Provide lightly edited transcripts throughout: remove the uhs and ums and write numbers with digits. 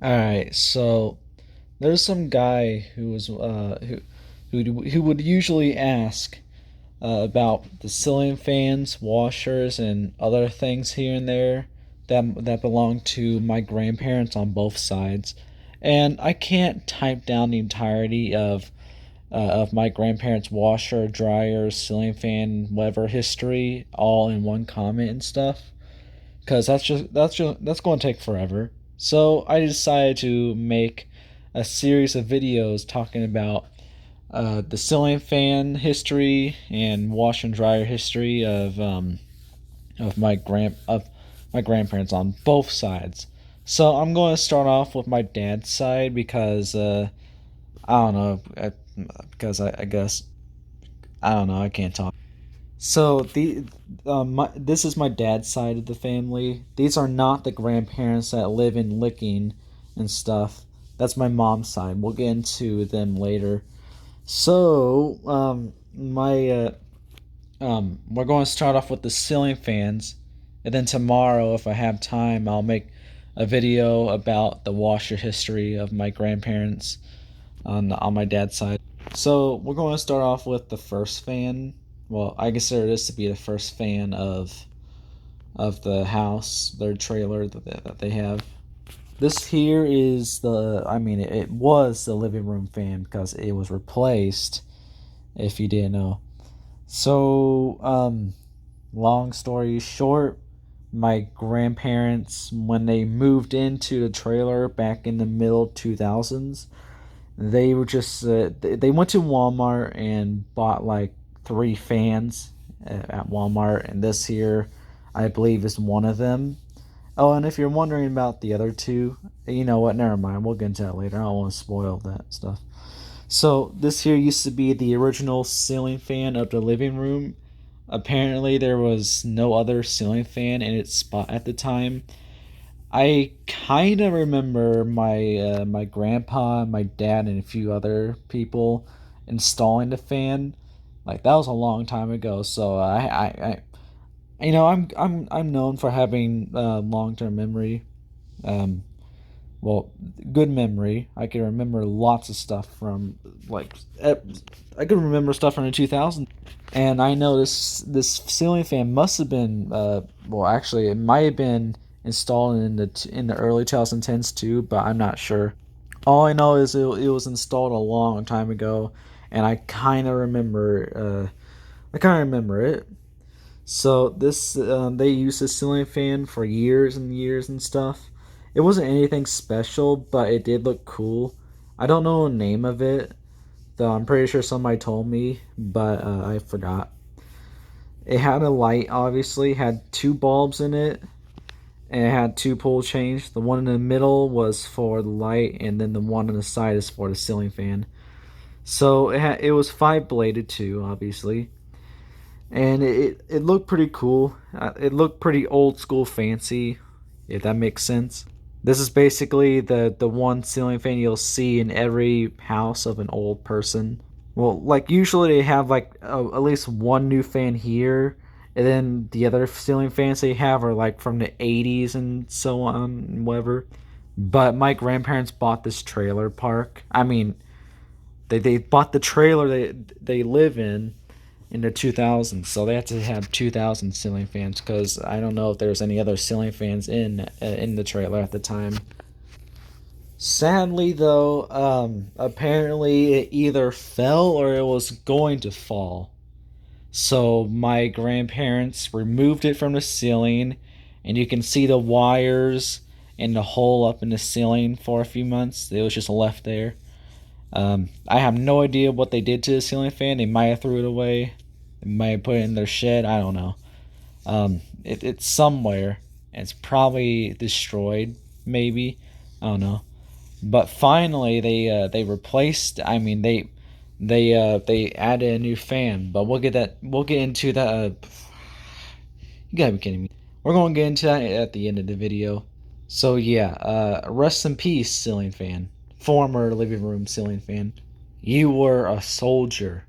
All right, so there's some guy who was who would usually ask about the ceiling fans, washers, and other things here and there that belong to my grandparents on both sides, and I can't type down the entirety of my grandparents' washer, dryer, ceiling fan, whatever history all in one comment and stuff, because that's going to take forever. So I decided to make a series of videos talking about the ceiling fan history and washer and dryer history of my grandparents on both sides. So I'm going to start off with my dad's side because I don't know because I guess I don't know, I can't talk. So this is my dad's side of the family. These are not the grandparents that live in Licking and stuff. That's my mom's side. We'll get into them later. So my we're going to start off with the ceiling fans, and then tomorrow, if I have time, I'll make a video about the washer history of my grandparents on my dad's side. So we're going to start off with the first fan. Well, I consider this to be the first fan of the house, their trailer that they have. This here is it was the living room fan because it was replaced. If you didn't know. So, long story short, my grandparents, when they moved into the trailer back in the middle 2000s, they were just they went to Walmart and bought like three fans at Walmart, and this here, I believe, is one of them. Oh, and if you're wondering about the other two, you know what? Never mind. We'll get into that later. I don't want to spoil that stuff. So this here used to be the original ceiling fan of the living room. Apparently, there was no other ceiling fan in its spot at the time. I kind of remember my grandpa, my dad, and a few other people installing the fan. Like that was a long time ago. So I'm known for having long term memory. Um, well, good memory. I can remember lots of stuff from like I can remember stuff from the 2000s, and I know this ceiling fan must have been well, actually, it might have been installed in the early 2010s too, but I'm not sure. All I know is it was installed a long time ago, and I kind of remember it. So this they used this ceiling fan for years and years and stuff. It wasn't anything special, but it did look cool. I don't know the name of it, though I'm pretty sure somebody told me, but I forgot. It had a light, obviously, had two bulbs in it, and it had two pull chains. The one in the middle was for the light, and then the one on the side is for the ceiling fan. So it was five bladed too, obviously, and it looked pretty cool. It looked pretty old school fancy, if that makes sense. This is basically the one ceiling fan you'll see in every house of an old person. Well, like usually they have like at least one new fan here, and then the other ceiling fans they have are like from the 80s and so on and whatever. But my grandparents bought this trailer park. I mean, they bought the trailer they live in the 2000s, so they had to have 2000 ceiling fans because I don't know if there's any other ceiling fans in the trailer at the time. Sadly, though, apparently it either fell or it was going to fall. So my grandparents removed it from the ceiling, and you can see the wires and the hole up in the ceiling for a few months. It was just left there. I have no idea what they did to the ceiling fan. They might have threw it away. They might have put it in their shed. I don't know. It's somewhere. And it's probably destroyed. Maybe. I don't know. But finally, they replaced. I mean, they added a new fan. But we'll get that. We'll get into that. You gotta be kidding me. We're gonna get into that at the end of the video. So yeah, rest in peace, ceiling fan. Former living room ceiling fan. You were a soldier.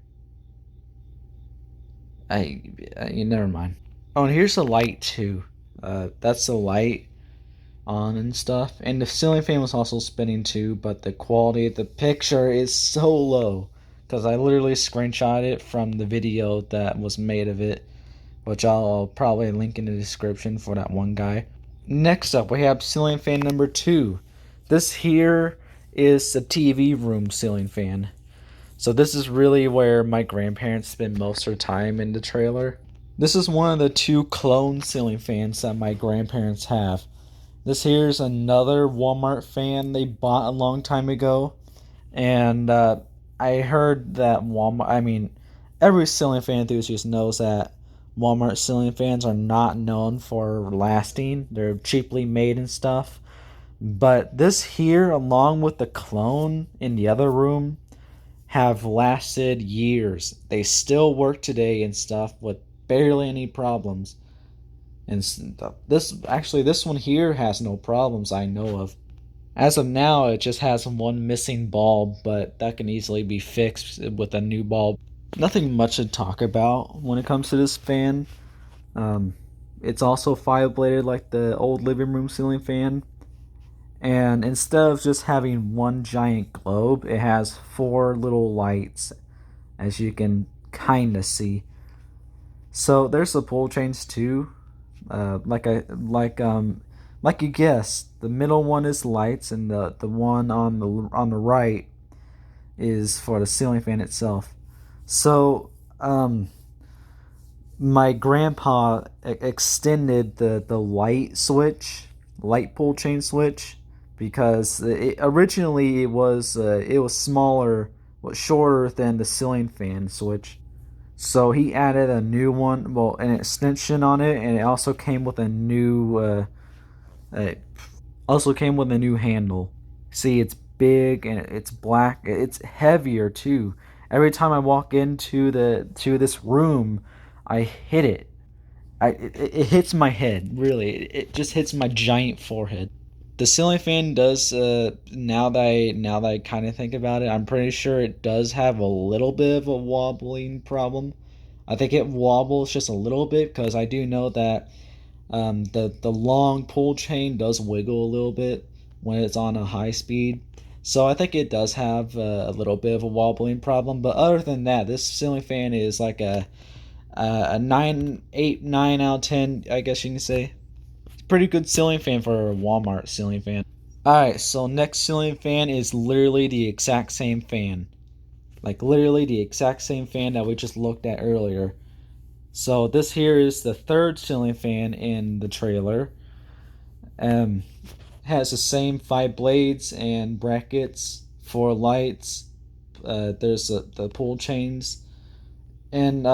You never mind. Oh, and here's the light too. That's the light. on and stuff. And the ceiling fan was also spinning too, but the quality of the picture is so low because I literally screenshot it from the video that was made of it, which I'll probably link in the description for that one guy. Next up, we have ceiling fan number 2. This here is the TV room ceiling fan. So this is really where my grandparents spend most of their time in the trailer. This is one of the 2 clone ceiling fans that my grandparents have. This here's another Walmart fan they bought a long time ago. And I heard that every ceiling fan enthusiast knows that Walmart ceiling fans are not known for lasting. They're cheaply made and stuff. But this here, along with the clone in the other room, have lasted years. They still work today and stuff with barely any problems. And this one here has no problems I know of. As of now, it just has one missing bulb, but that can easily be fixed with a new bulb. Nothing much to talk about when it comes to this fan. Um, it's also 5-bladed like the old living room ceiling fan. And instead of just having one giant globe, it has 4 little lights, as you can kind of see. So there's the pull chains too. Like you guessed, the middle one is lights, and the one on the right is for the ceiling fan itself. So my grandpa extended the light pull chain switch, because originally it was smaller, shorter than the ceiling fan switch. So he added a new one, well, an extension on it, and it also came with a new handle. See, it's big and it's black. It's heavier too. Every time I walk into this room, I hit it. It hits my head. Really, it just hits my giant forehead. The ceiling fan does. Now that I kind of think about it, I'm pretty sure it does have a little bit of a wobbling problem. I think it wobbles just a little bit because I do know that the long pull chain does wiggle a little bit when it's on a high speed. So I think it does have a little bit of a wobbling problem. But other than that, this ceiling fan is like a 9, 8, 9 out of 10, I guess you can say. It's a pretty good ceiling fan for a Walmart ceiling fan. Alright, so next ceiling fan is literally the exact same fan. Like literally the exact same fan that we just looked at earlier. So this here is the 3rd ceiling fan in the trailer. Has the same 5 blades and brackets, 4 lights. There's the pull chains, and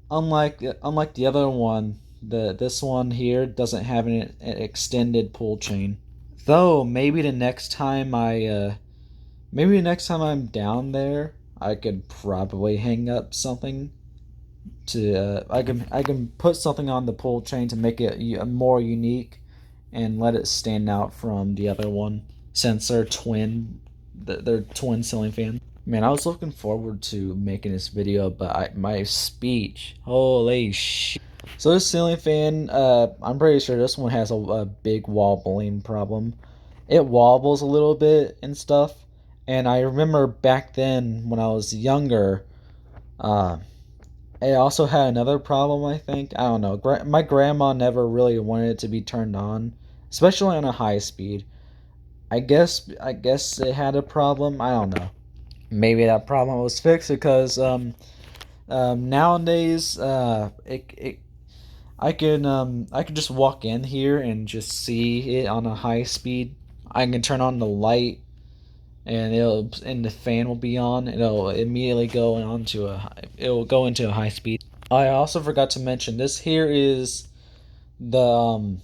unlike the other one, this one here doesn't have an extended pull chain. Though maybe the next time I'm down there, I could probably hang up something to I can put something on the pull chain to make it more unique and let it stand out from the other one, since they're twin ceiling fans. Man, I was looking forward to making this video, but my speech, holy shit. So this ceiling fan, I'm pretty sure this one has a big wobbling problem. It wobbles a little bit and stuff, and I remember back then when I was younger, it also had another problem, I think. I don't know. My grandma never really wanted it to be turned on, especially on a high speed. I guess it had a problem. I don't know. Maybe that problem was fixed because nowadays I can just walk in here and just see it on a high speed. I can turn on the light, and the fan will be on. It'll immediately go into a high speed. I also forgot to mention this here is the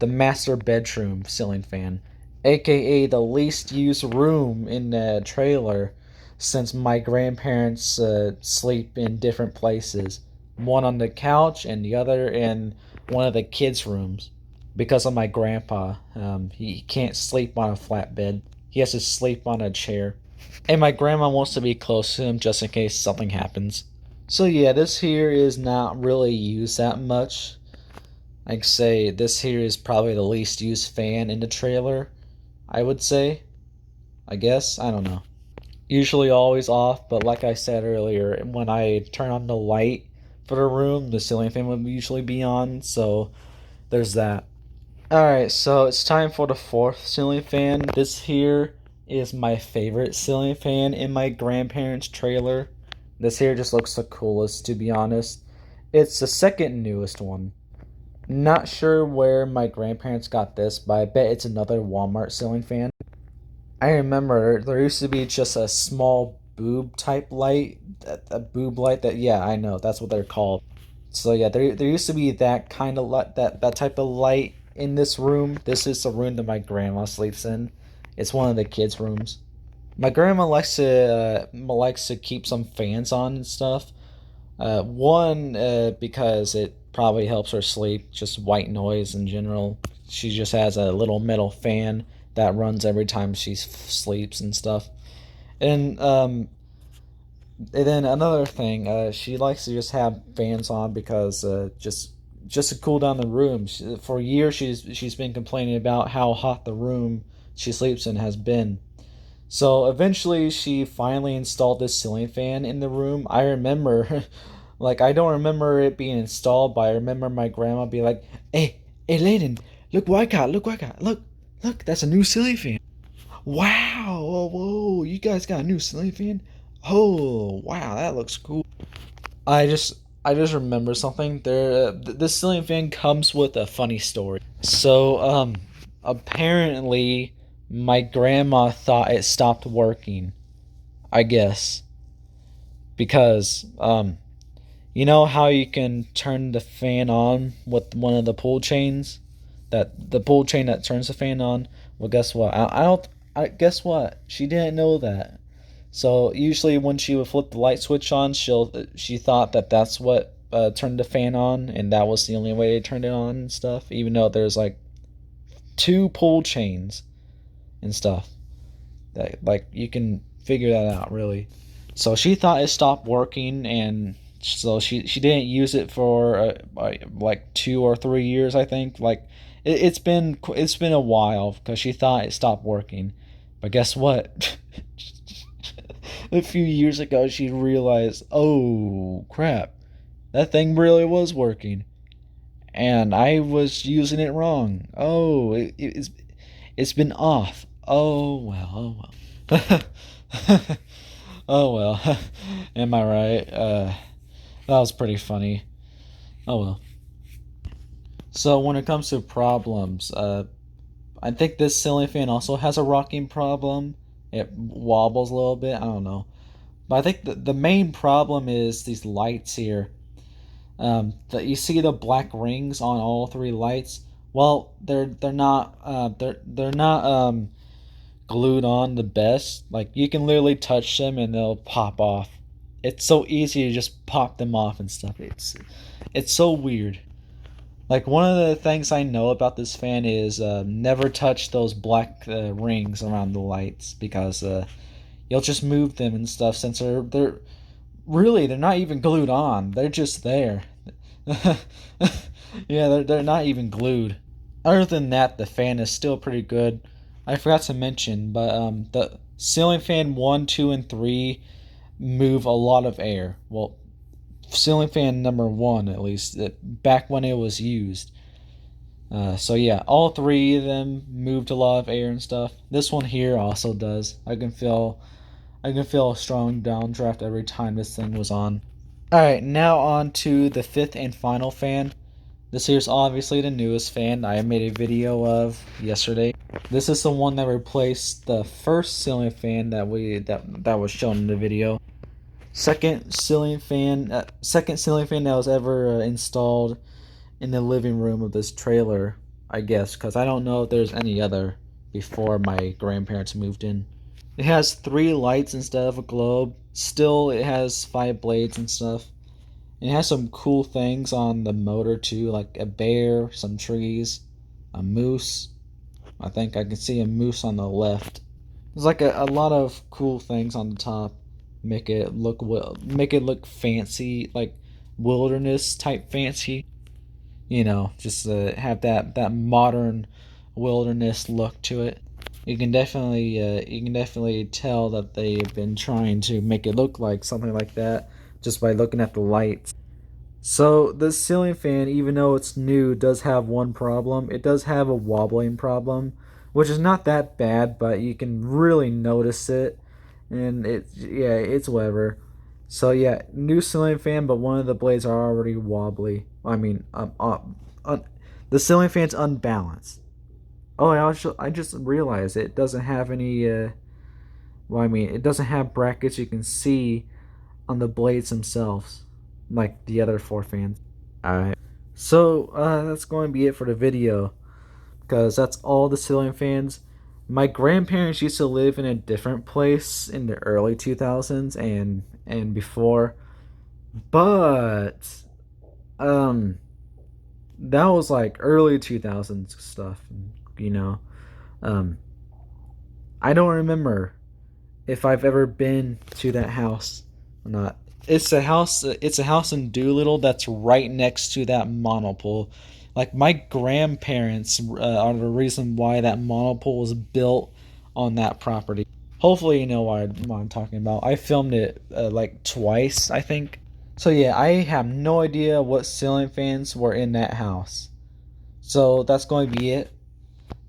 master bedroom ceiling fan, aka the least used room in the trailer, since my grandparents sleep in different places, one on the couch and the other in one of the kids' rooms. Because of my grandpa, he can't sleep on a flat bed. He has to sleep on a chair. And my grandma wants to be close to him just in case something happens. So yeah, this here is not really used that much. I'd say this here is probably the least used fan in the trailer, I would say. I guess. I don't know. Usually always off, but like I said earlier, when I turn on the light for the room, the ceiling fan would usually be on, so there's that. Alright, so it's time for the fourth ceiling fan. This here is my favorite ceiling fan in my grandparents' trailer. This here just looks the coolest, to be honest. It's the second newest one. Not sure where my grandparents got this, but I bet it's another Walmart ceiling fan. I remember there used to be just a small boob type light, a boob light that, yeah, I know, that's what they're called. So yeah, there used to be that kind of light, that type of light in this room. This is the room that my grandma sleeps in. It's one of the kids' rooms. My grandma likes to keep some fans on and stuff. One because it probably helps her sleep, just white noise in general. She just has a little metal fan that runs every time she sleeps and stuff. And and then another thing, she likes to just have fans on because just to cool down the room. For years, she's been complaining about how hot the room she sleeps in has been. So eventually, she finally installed this ceiling fan in the room. I remember, like, I don't remember it being installed, but I remember my grandma be like, "Hey, Layden, look what I got! Look what I got! Look, that's a new ceiling fan." Wow! Whoa! You guys got a new ceiling fan? Oh, wow! That looks cool. I just remember something. This ceiling fan comes with a funny story. So, apparently, my grandma thought it stopped working. I guess because you know how you can turn the fan on with one of the pull chains, that the pull chain that turns the fan on. Well, guess what? I don't. I guess what? She didn't know that. So usually when she would flip the light switch on, she thought that that's what turned the fan on, and that was the only way to turn it on and stuff. Even though there's like two pull chains and stuff that like you can figure that out really. So she thought it stopped working, and so she didn't use it for like 2 or 3 years, I think. Like it's been a while because she thought it stopped working, but guess what? A few years ago, she realized, oh crap, that thing really was working, and I was using it wrong. Oh, it's been off. Oh well, oh well. Oh well. Am I right? That was pretty funny. Oh well. So when it comes to problems, I think this ceiling fan also has a rocking problem. It wobbles a little bit. I don't know. But I think the main problem is these lights here. That you see the black rings on all three lights. Well, they're not glued on the best. Like you can literally touch them and they'll pop off. It's so easy to just pop them off and stuff. It's so weird. Like one of the things I know about this fan is never touch those black rings around the lights because you'll just move them and stuff since they're not even glued on. They're just there. Yeah, they're not even glued. Other than that, the fan is still pretty good. I forgot to mention, but the ceiling fan one, two, and three move a lot of air. Well, ceiling fan number one, at least, back when it was used. So yeah, all three of them moved a lot of air and stuff. This one here also does. I can feel a strong downdraft every time this thing was on. Alright, now on to the fifth and final fan. This here's obviously the newest fan I made a video of yesterday. This is the one that replaced the first ceiling fan that was shown in the video. Second ceiling fan that was ever installed in the living room of this trailer, I guess, because I don't know if there's any other before my grandparents moved in. It has three lights instead of a globe. Still, it has five blades and stuff. It has some cool things on the motor too, like a bear, some trees, a moose. I think I can see a moose on the left. There's like a lot of cool things on the top. Make it look fancy, like wilderness type fancy. just have that modern wilderness look to it. You can definitely tell that they've been trying to make it look like something like that just by looking at the lights. So the ceiling fan, even though it's new, does have one problem. It does have a wobbling problem, which is not that bad, but you can really notice it, and it's whatever. So yeah, new ceiling fan, but one of the blades are already wobbly. I mean, the ceiling fan's unbalanced. Oh, I just realized it doesn't have any. Well, I mean, it doesn't have brackets you can see on the blades themselves, like the other four fans. Alright. So, that's going to be it for the video, because that's all the ceiling fans. My grandparents used to live in a different place in the early 2000s and before, but um that was like early 2000s stuff, you know. Um I don't remember if I've ever been to that house or not. It's a house. It's a house in Doolittle that's right next to that monopole. Like my grandparents are the reason why that monopole was built on that property. Hopefully, you know what I'm talking about. I filmed it like twice, I think. So yeah, I have no idea what ceiling fans were in that house. So that's going to be it.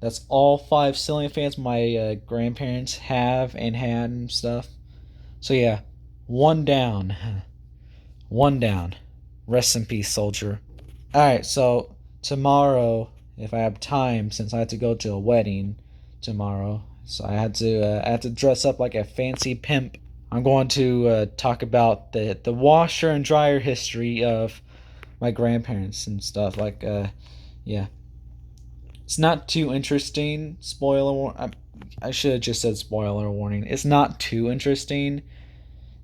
That's all five ceiling fans my grandparents have and had and stuff. So yeah, one down. One down. Rest in peace, soldier. Alright, so tomorrow, if I have time, since I have to go to a wedding tomorrow, so I had to dress up like a fancy pimp. I'm going to talk about the washer and dryer history of my grandparents and stuff. Yeah, it's not too interesting. I should have just said spoiler warning. It's not too interesting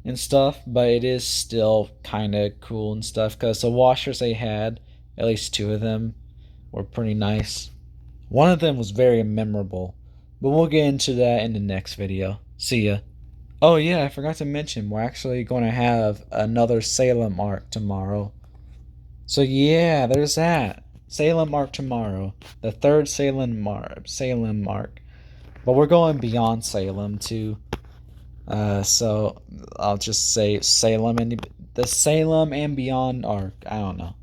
and stuff, but it is still kind of cool and stuff because the washers they had, at least two of them, were pretty nice. One of them was very memorable, but we'll get into that in the next video. See ya. Oh, yeah, I forgot to mention, we're actually going to have another Salem arc tomorrow. So, yeah, there's that. Salem arc tomorrow. The third Salem arc. But we're going beyond Salem too. So I'll just say Salem and the Salem and Beyond arc. I don't know.